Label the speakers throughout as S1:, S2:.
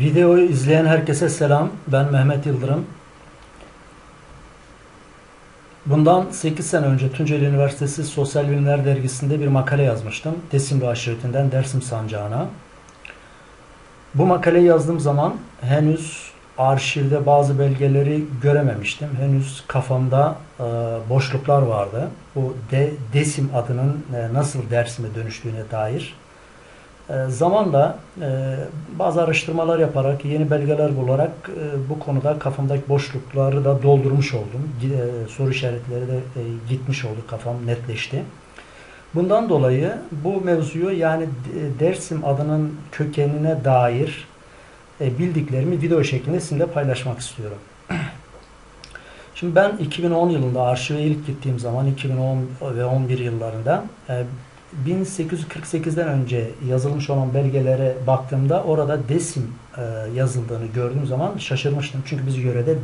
S1: Videoyu izleyen herkese selam. Ben Mehmet Yıldırım. Bundan 8 sene önce Tunceli Üniversitesi Sosyal Bilimler Dergisi'nde bir makale yazmıştım. Desimli aşiretinden Dersim Sancağı'na. Bu makaleyi yazdığım zaman henüz arşivde bazı belgeleri görememiştim. Henüz kafamda boşluklar vardı. Bu Desim adının nasıl Dersim'e dönüştüğüne dair. Zamanla bazı araştırmalar yaparak, yeni belgeler bularak bu konuda kafamdaki boşlukları da doldurmuş oldum. Soru işaretleri de gitmiş oldu, kafam netleşti. Bundan dolayı bu mevzuyu yani Dersim adının kökenine dair bildiklerimi video şeklinde sizinle paylaşmak istiyorum. Şimdi ben 2010 yılında arşive ilk gittiğim zaman 2010 ve 11 yıllarında 1848'den önce yazılmış olan belgelere baktığımda orada Desim yazıldığını gördüğüm zaman şaşırmıştım. Çünkü biz yörede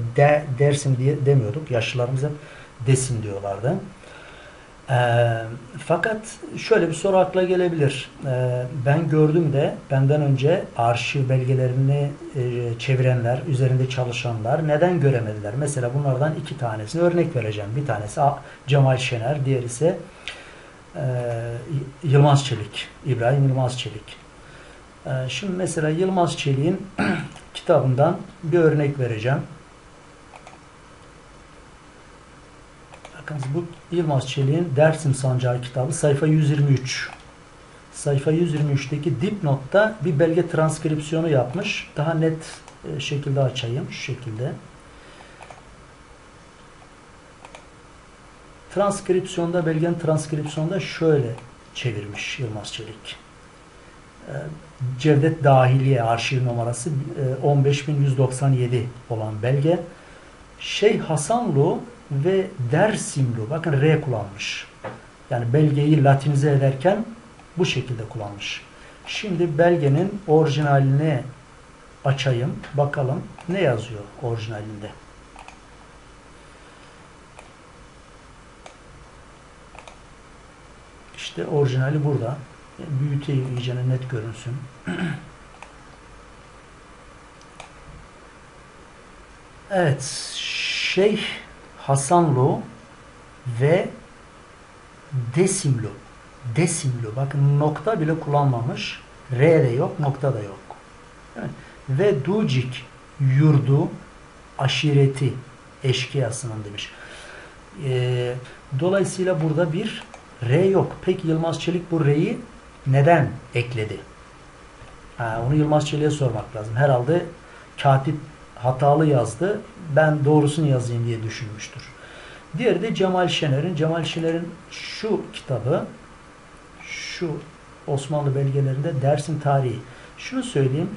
S1: Dersim diye demiyorduk. Yaşlılarımız hep Desim diyorlardı. Fakat şöyle bir soru akla gelebilir. Ben gördüm de benden önce arşiv belgelerini çevirenler, üzerinde çalışanlar neden göremediler? Mesela bunlardan iki tanesini örnek vereceğim. Bir tanesi Cemal Şener, diğeri ise Yılmaz Çelik, İbrahim Yılmaz Çelik. Şimdi mesela Yılmaz Çelik'in kitabından bir örnek vereceğim. Bakınız, bu Yılmaz Çelik'in Dersim Sancağı kitabı, sayfa 123. Sayfa 123'teki dipnotta bir belge transkripsiyonu yapmış. Daha net şekilde açayım. Şu şekilde. Belgenin transkripsiyonda şöyle çevirmiş Yılmaz Çelik. Cevdet Dahiliye arşiv numarası 15197 olan belge. Şeyh Hasanlu ve Dersimlu, bakın R kullanmış. Yani belgeyi latinize ederken bu şekilde kullanmış. Şimdi belgenin orijinalini açayım. Bakalım ne yazıyor orijinalinde. İşte orijinali burada. Büyüteyim iyice net görünsün. Evet. Şeyh Hasanlu ve Desimlu. Desimlu. Bakın nokta bile kullanmamış. R de yok, nokta da yok. Evet. Ve Ducik yurdu aşireti eşkıyasının demiş. Dolayısıyla burada bir R yok. Peki Yılmaz Çelik bu R'yi neden ekledi? Onu Yılmaz Çelik'e sormak lazım. Herhalde katip hatalı yazdı. Ben doğrusunu yazayım diye düşünmüştür. Diğeri de Cemal Şener'in. Cemal Şener'in şu kitabı, şu Osmanlı belgelerinde Dersim Tarihi. Şunu söyleyeyim.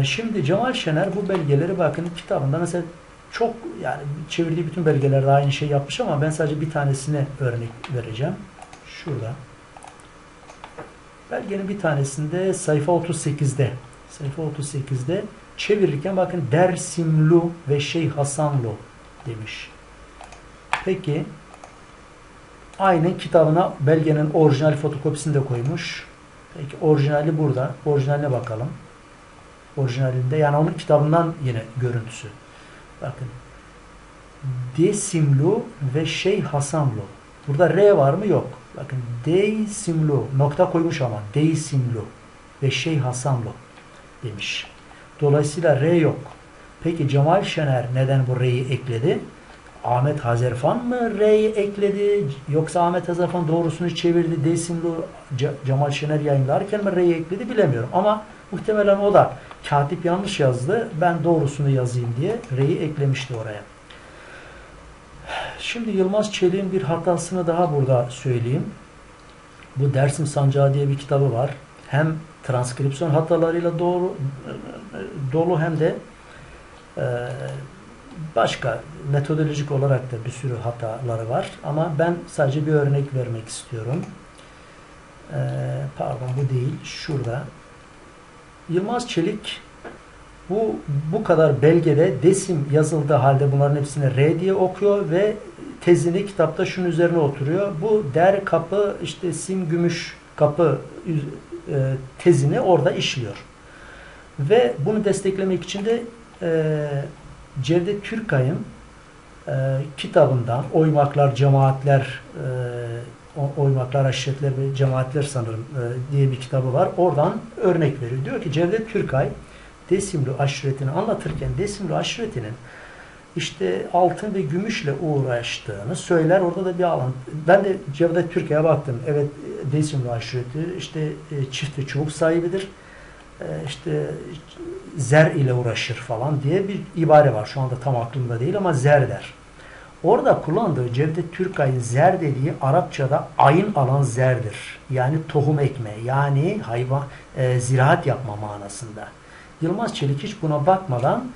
S1: Şimdi Cemal Şener bu belgeleri, bakın kitabında mesela çok, yani çevirdiği bütün belgelerde aynı şey yapmış ama ben sadece bir tanesine örnek vereceğim. Şurada. Belgenin bir tanesinde sayfa 38'de çevirirken bakın Dersimlu ve Şeyh Hasanlu demiş. Peki aynı kitabına belgenin orijinal fotokopisini de koymuş. Peki orijinali burada. Orijinaline bakalım. Orijinalinde, yani onun kitabından yine görüntüsü. Bakın. Desimlu ve Şeyh Hasanlu. Burada R var mı? Yok. Bakın Deysimlu. Nokta koymuş ama. Deysimlu ve Şeyh Hasanlu demiş. Dolayısıyla R yok. Peki Cemal Şener neden bu R'yi ekledi? Ahmet Hazerfan mı R'yi ekledi? Yoksa Ahmet Hazerfan doğrusunu çevirdi, Deysimlu Cemal Şener yayınlarken mi R'yi ekledi bilemiyorum. Ama muhtemelen o da katip yanlış yazdı, ben doğrusunu yazayım diye R'yi eklemişti oraya. Şimdi Yılmaz Çelik'in bir hatasını daha burada söyleyeyim. Bu Dersim Sancağı diye bir kitabı var. Hem transkripsiyon hatalarıyla dolu hem de başka metodolojik olarak da bir sürü hataları var. Ama ben sadece bir örnek vermek istiyorum. Pardon, bu değil. Şurada. Yılmaz Çelik bu kadar belgede Desim yazıldığı halde bunların hepsini R diye okuyor ve tezini kitapta şunun üzerine oturuyor. Bu der kapı, işte sim gümüş kapı tezini orada işliyor. Ve bunu desteklemek için de Cevdet Türkay'ın kitabından Oymaklar, Cemaatler, Oymaklar, Aşiretler ve Cemaatler sanırım diye bir kitabı var. Oradan örnek veriyor. Diyor ki Cevdet Türkay Desimli aşiretini anlatırken Desimli aşiretinin işte altın ve gümüşle uğraştığını söyler. Orada da bir alan. Ben de Cevdet Türkay'a baktım. Evet, Desimli aşireti işte çift ve çubuk sahibidir. İşte zer ile uğraşır falan diye bir ibare var. Şu anda tam aklımda değil ama zer der. Orada kullandığı Cevdet Türkay'ın zer dediği Arapçada ayın alan zerdir. Yani tohum ekme, yani hayvan ziraat yapma manasında. Yılmaz Çelik hiç buna bakmadan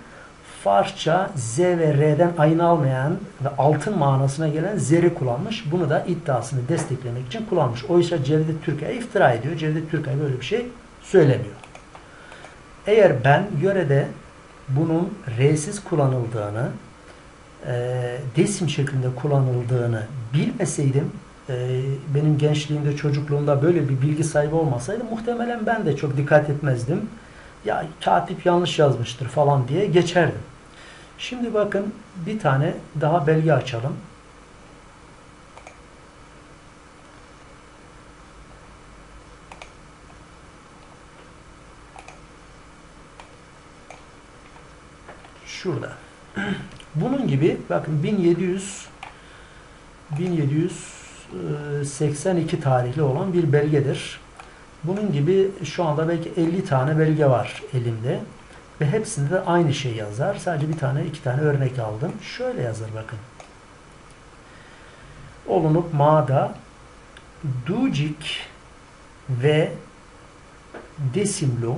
S1: Farsça Z ve R'den ayın almayan ve altın manasına gelen zeri kullanmış. Bunu da iddiasını desteklemek için kullanmış. Oysa Cevdet Türkay'a iftira ediyor. Cevdet Türkay böyle bir şey söylemiyor. Eğer ben yörede bunun R'siz kullanıldığını, desim şeklinde kullanıldığını bilmeseydim, benim gençliğimde, çocukluğumda böyle bir bilgi sahibi olmasaydı muhtemelen ben de çok dikkat etmezdim. Ya katip yanlış yazmıştır falan diye geçerdim. Şimdi bakın bir tane daha belge açalım. Şurada. Bunun gibi bakın 1782 tarihli olan bir belgedir. Bunun gibi şu anda belki 50 tane belge var elimde. Ve hepsinde de aynı şey yazar. Sadece bir tane, iki tane örnek aldım. Şöyle yazar bakın. Olunup Ma'da Ducik ve Desimlu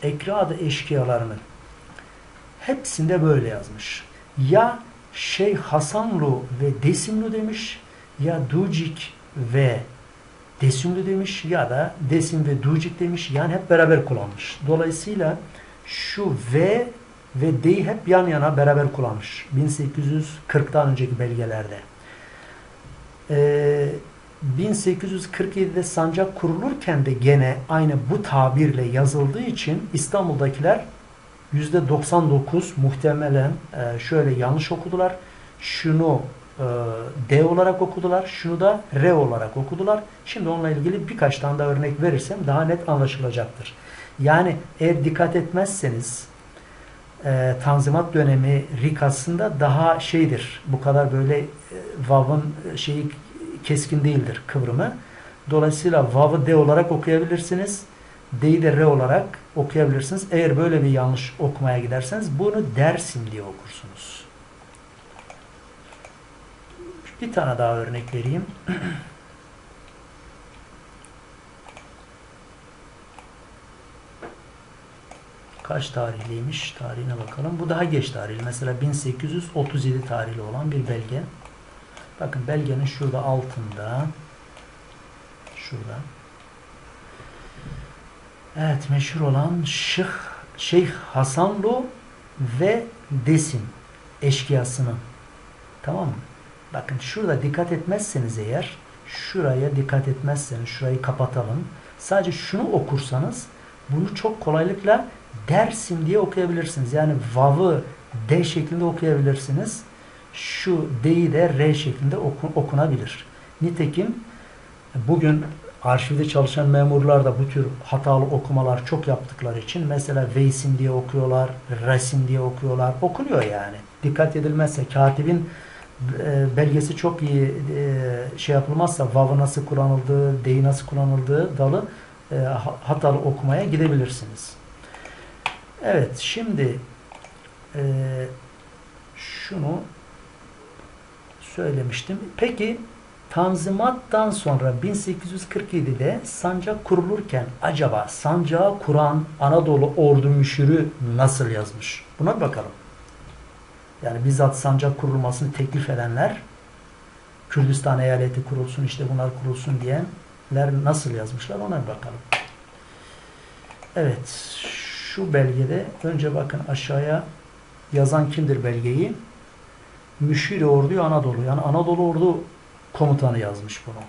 S1: Ekrad-ı eşkıyalarının hepsinde böyle yazmış. Ya Şeyh Hasanlu ve Desimlu demiş, ya Ducik ve Desimlu demiş, ya da Desim ve Ducik demiş. Yani hep beraber kullanmış. Dolayısıyla şu ve D'yi hep yan yana beraber kullanmış. 1840'tan önceki belgelerde. 1847'de sancak kurulurken de gene aynı bu tabirle yazıldığı için İstanbul'dakiler %99 muhtemelen şöyle yanlış okudular. Şunu D olarak okudular. Şunu da R olarak okudular. Şimdi onunla ilgili birkaç tane daha örnek verirsem daha net anlaşılacaktır. Yani eğer dikkat etmezseniz Tanzimat dönemi rikasında daha şeydir. Bu kadar böyle vav'ın şeyi keskin değildir kıvrımı. Dolayısıyla vav'ı D olarak okuyabilirsiniz. D'yi de R olarak okuyabilirsiniz. Eğer böyle bir yanlış okumaya giderseniz bunu Dersim diye okursunuz. Bir tane daha örnek vereyim. Kaç tarihliymiş? Tarihine bakalım. Bu daha geç tarihli. Mesela 1837 tarihli olan bir belge. Bakın belgenin şurada altında. Şurada. Evet, meşhur olan Şeyh Hasanlu ve Desim eşkıyasının. Tamam mı? Bakın şurada dikkat etmezseniz eğer, şuraya dikkat etmezseniz, şurayı kapatalım. Sadece şunu okursanız bunu çok kolaylıkla Dersim diye okuyabilirsiniz. Yani vav'ı D şeklinde okuyabilirsiniz. Şu D'yi de R şeklinde okunabilir. Nitekim bugün arşivde çalışan memurlar da bu tür hatalı okumalar çok yaptıkları için mesela Veysim diye okuyorlar, Resim diye okuyorlar. Okunuyor yani. Dikkat edilmezse katibin belgesi çok iyi şey yapılmazsa vav'ı nasıl kullanıldığı, D'yi nasıl kullanıldığı dalı hatalı okumaya gidebilirsiniz. Evet, şimdi şunu söylemiştim. Peki Tanzimat'tan sonra 1847'de sancak kurulurken acaba sancağı kuran Anadolu ordu müşiri nasıl yazmış? Buna bir bakalım. Yani bizzat sancak kurulmasını teklif edenler, Kürdistan eyaleti kurulsun, işte bunlar kurulsun diyenler nasıl yazmışlar, ona bir bakalım. Evet, şu belgede önce bakın aşağıya yazan kimdir belgeyi? Müşir-i Ordu Anadolu. Yani Anadolu Ordu komutanı yazmış bunu.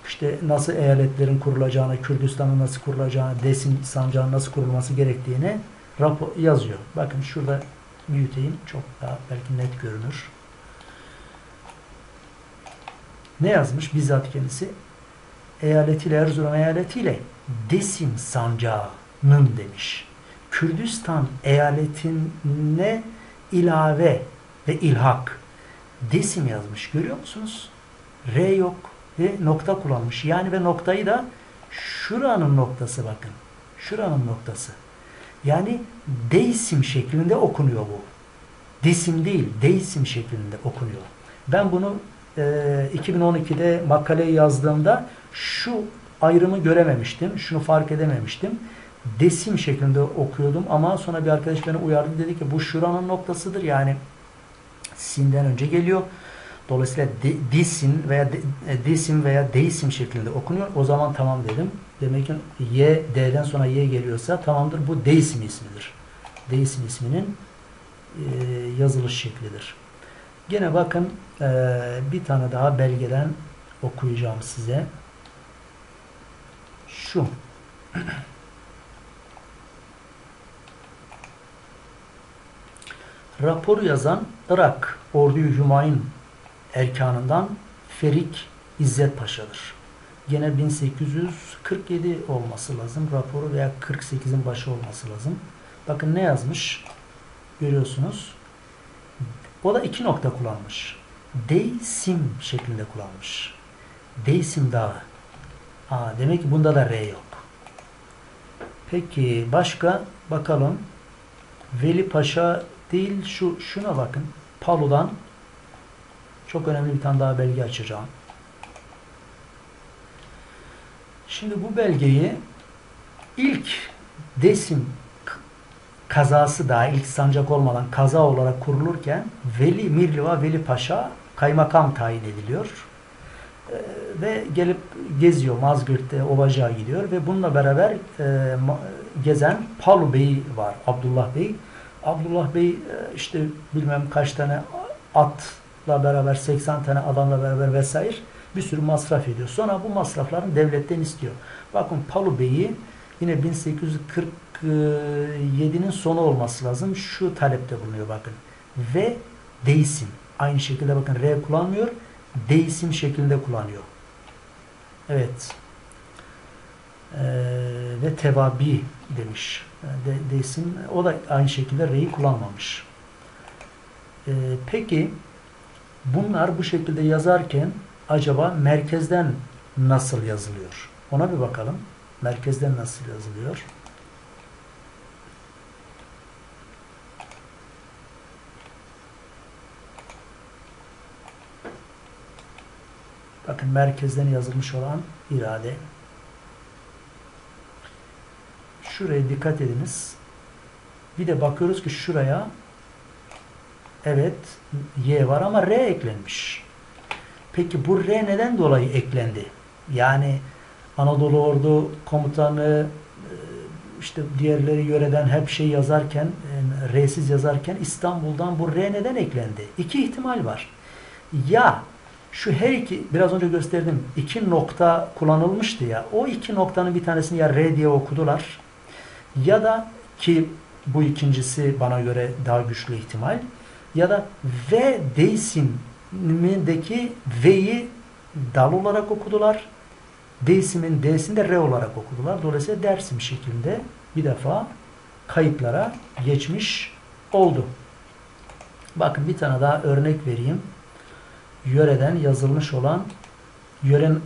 S1: işte nasıl eyaletlerin kurulacağını, Kürdistan'ın nasıl kurulacağını, Desim sancağının nasıl kurulması gerektiğini rapor yazıyor. Bakın şurada büyüteyim. Çok daha belki net görünür. Ne yazmış bizzat kendisi? Eyaletiyle, Erzurum eyaletiyle Desim sancağının demiş. Kürdistan eyaletine ilave ve ilhak. Desim yazmış. Görüyor musunuz? R yok ve nokta kullanmış. Yani ve noktayı da şuranın noktası bakın. Şuranın noktası. Yani Deysim şeklinde okunuyor bu. Desim değil, Deysim şeklinde okunuyor. Ben bunu 2012'de makaleyi yazdığımda şu ayrımı görememiştim. Şunu fark edememiştim. Desim şeklinde okuyordum ama sonra bir arkadaş beni uyardı. Dedi ki bu şuranın noktasıdır. Yani sinden önce geliyor. Dolayısıyla Desim veya Deysim şeklinde okunuyor. O zaman tamam dedim. Demek ki D'den sonra Y geliyorsa tamamdır. Bu Deysim ismidir. Deysim isminin yazılış şeklidir. Gene bakın bir tane daha belgeden okuyacağım size. Şu. Raporu yazan Irak Ordu-i Hümayun erkanından Ferik İzzet Paşa'dır. Gene 1847 olması lazım. Raporu veya 48'in başı olması lazım. Bakın ne yazmış? Görüyorsunuz. O da iki nokta kullanmış. Deysim şeklinde kullanmış. Deysim Dağı. Demek ki bunda da R yok. Peki başka bakalım. Veli Paşa değil şuna bakın. Palu'dan çok önemli bir tane daha belge açacağım. Şimdi bu belgeyi ilk Desim kazası daha ilk sancak olmadan kaza olarak kurulurken Mirliva Veli Paşa kaymakam tayin ediliyor. Ve gelip geziyor. Mazgirt'te Ovacık'a gidiyor ve bununla beraber gezen Palu Bey var. Abdullah Bey. Abdullah Bey işte bilmem kaç tane atla beraber 80 tane adamla beraber vesaire bir sürü masraf ediyor. Sonra bu masrafların devletten istiyor. Bakın Palu Bey'i yine 1847'nin sonu olması lazım. Şu talepte bulunuyor bakın. Ve Deysim. Aynı şekilde bakın R kullanmıyor. Deysim şeklinde kullanıyor. Evet. Ve tevabi demiş. Deysim. O da aynı şekilde R'yi kullanmamış. Peki bunlar bu şekilde yazarken acaba merkezden nasıl yazılıyor? Ona bir bakalım. Merkezden nasıl yazılıyor? Bakın merkezden yazılmış olan irade. Şuraya dikkat ediniz. Bir de bakıyoruz ki şuraya evet Y var ama R eklenmiş. Peki bu R neden dolayı eklendi? Yani Anadolu Ordu Komutanı işte diğerleri yöreden hep şey yazarken R'siz yazarken İstanbul'dan bu R neden eklendi? İki ihtimal var. Ya şu her iki biraz önce gösterdim iki nokta kullanılmıştı ya o iki noktanın bir tanesini ya R diye okudular ya da ki bu ikincisi bana göre daha güçlü ihtimal ya da V Deysim'indeki V'yi dal olarak okudular. Deysim'in D'sini de R olarak okudular. Dolayısıyla Dersim şeklinde bir defa kayıtlara geçmiş oldu. Bakın bir tane daha örnek vereyim. Yöreden yazılmış olan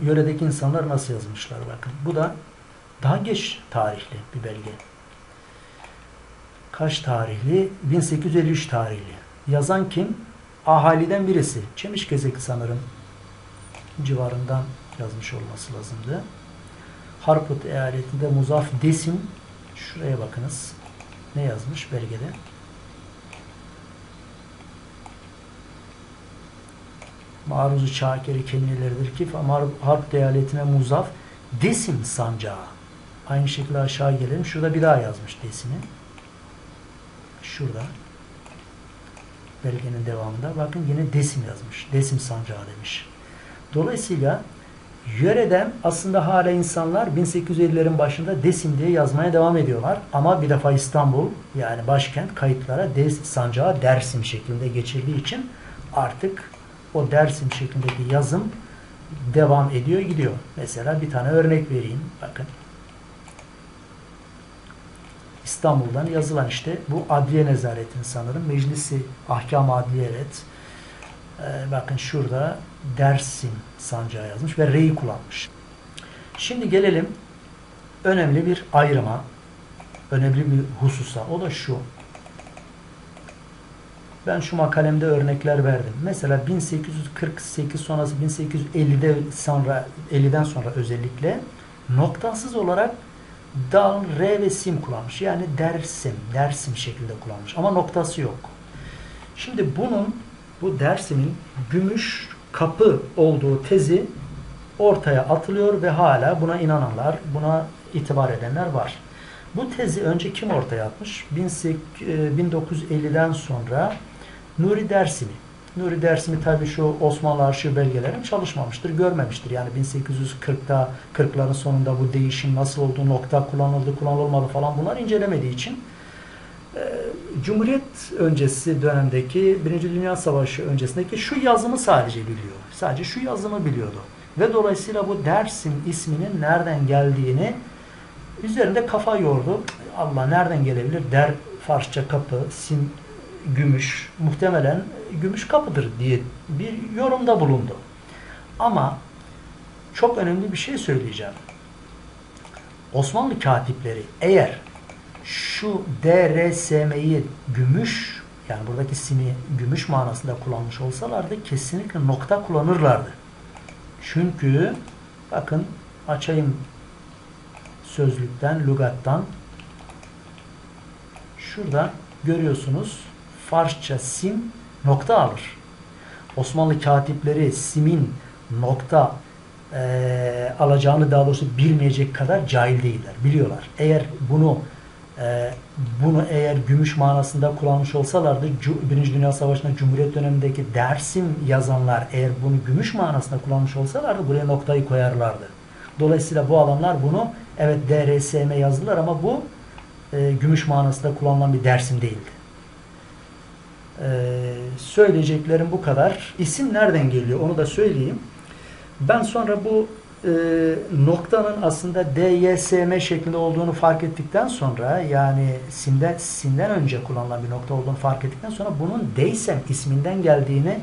S1: yöredeki insanlar nasıl yazmışlar bakın. Bu da daha geç tarihli bir belge. Kaç tarihli? 1853 tarihli. Yazan kim? Ahaliden birisi. Çemişgezek sanırım civarından yazmış olması lazımdı. Harput eyaletinde Muzaf Desim şuraya bakınız. Ne yazmış belgede? Maruz-u Çakeri kelimeleridir ki Harput eyaletine Muzaf Desim sancağı. Aynı şekilde aşağı gelelim. Şurada bir daha yazmış Desim'i. Şurada. Belgenin devamında. Bakın yine Desim yazmış. Desim sancağı demiş. Dolayısıyla Yöreden aslında hala insanlar 1850'lerin başında Desim diye yazmaya devam ediyorlar. Ama bir defa İstanbul yani başkent kayıtlara sancağı Dersim şeklinde geçirdiği için artık o Dersim şeklindeki yazım devam ediyor gidiyor. Mesela bir tane örnek vereyim. Bakın. İstanbul'dan yazılan işte bu Adliye Nezaret'in sanırım. Meclisi Ahkam Adliye evet. Bakın şurada Dersim sancağı yazmış ve R'yi kullanmış. Şimdi gelelim önemli bir ayrıma, önemli bir hususa. O da şu. Ben şu makalemde örnekler verdim. Mesela 1848 sonrası 1850'den sonra özellikle noktasız olarak dal, re ve sim kullanmış. Yani Dersim şeklinde kullanmış. Ama noktası yok. Şimdi bu Dersim'in gümüş kapı olduğu tezi ortaya atılıyor ve hala buna inananlar, buna itibar edenler var. Bu tezi önce kim ortaya atmış? 1950'den sonra Nuri Dersimi. Nuri Dersimi tabii şu Osmanlı arşiv belgelerini çalışmamıştır, görmemiştir. Yani 1840'ların sonunda bu değişim nasıl oldu, nokta kullanıldı, kullanılmadı falan bunlar incelemediği için Cumhuriyet öncesi dönemdeki Birinci Dünya Savaşı öncesindeki şu yazımı sadece biliyor. Sadece şu yazımı biliyordu. Ve dolayısıyla bu Dersim isminin nereden geldiğini üzerinde kafa yordu. Allah nereden gelebilir? Farsça kapı, sim gümüş, muhtemelen gümüş kapıdır diye bir yorumda bulundu. Ama çok önemli bir şey söyleyeceğim. Osmanlı katipleri eğer şu DRSM'yi gümüş, yani buradaki simi gümüş manasında kullanmış olsalardı kesinlikle nokta kullanırlardı. Çünkü bakın açayım sözlükten, lügattan. Şurada görüyorsunuz Farsça sim nokta alır. Osmanlı katipleri simin nokta alacağını daha doğrusu bilmeyecek kadar cahil değiller. Biliyorlar. Eğer bunu eğer gümüş manasında kullanmış olsalardı Birinci Dünya Savaşı'nda Cumhuriyet dönemindeki Dersim yazanlar eğer bunu gümüş manasında kullanmış olsalardı buraya noktayı koyarlardı. Dolayısıyla bu adamlar bunu evet DRSM yazdılar ama bu gümüş manasında kullanılan bir Dersim değildi. Söyleyeceklerim bu kadar. İsim nereden geliyor onu da söyleyeyim. Ben sonra bu noktanın aslında DYSM şeklinde olduğunu fark ettikten sonra yani simden önce kullanılan bir nokta olduğunu fark ettikten sonra bunun Deysem isminden geldiğini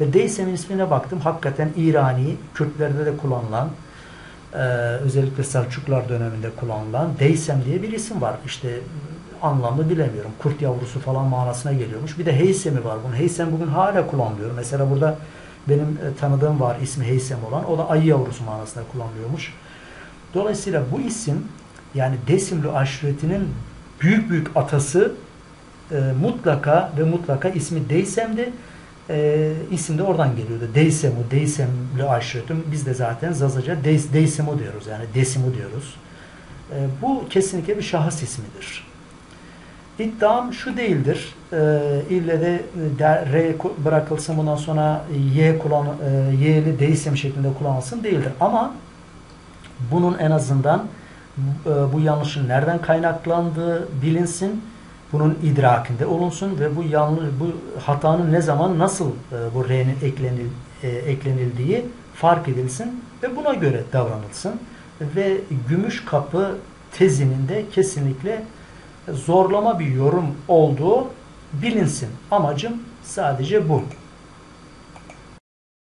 S1: ve Deysem'in ismine baktım. Hakikaten İrani, Kürtlerde de kullanılan özellikle Selçuklular döneminde kullanılan Deysem diye bir isim var. İşte anlamını bilemiyorum. Kurt yavrusu falan manasına geliyormuş. Bir de Heysem'i var. Bunun Heysem bugün hala kullanılıyor. Mesela burada benim tanıdığım var ismi Heysem olan. O da ayı yavrusu manasında kullanılıyormuş. Dolayısıyla bu isim yani Desimli aşiretinin büyük atası mutlaka ve mutlaka ismi Deysem'di. İsim de oradan geliyordu. Deysemli aşiretim. Biz de zaten Zazaca Deysemo diyoruz. Yani Desimu diyoruz. Bu kesinlikle bir şahıs ismidir. İddiam şu değildir. İlle de R bırakılsın bundan sonra Y'li Deysem şeklinde kullanılsın değildir. Ama bunun en azından bu yanlışın nereden kaynaklandığı bilinsin. Bunun idrakinde olunsun ve bu hatanın ne zaman nasıl bu R'nin eklenildiği fark edilsin ve buna göre davranılsın. Ve gümüş kapı tezinin de kesinlikle zorlama bir yorum olduğu bilinsin. Amacım sadece bu.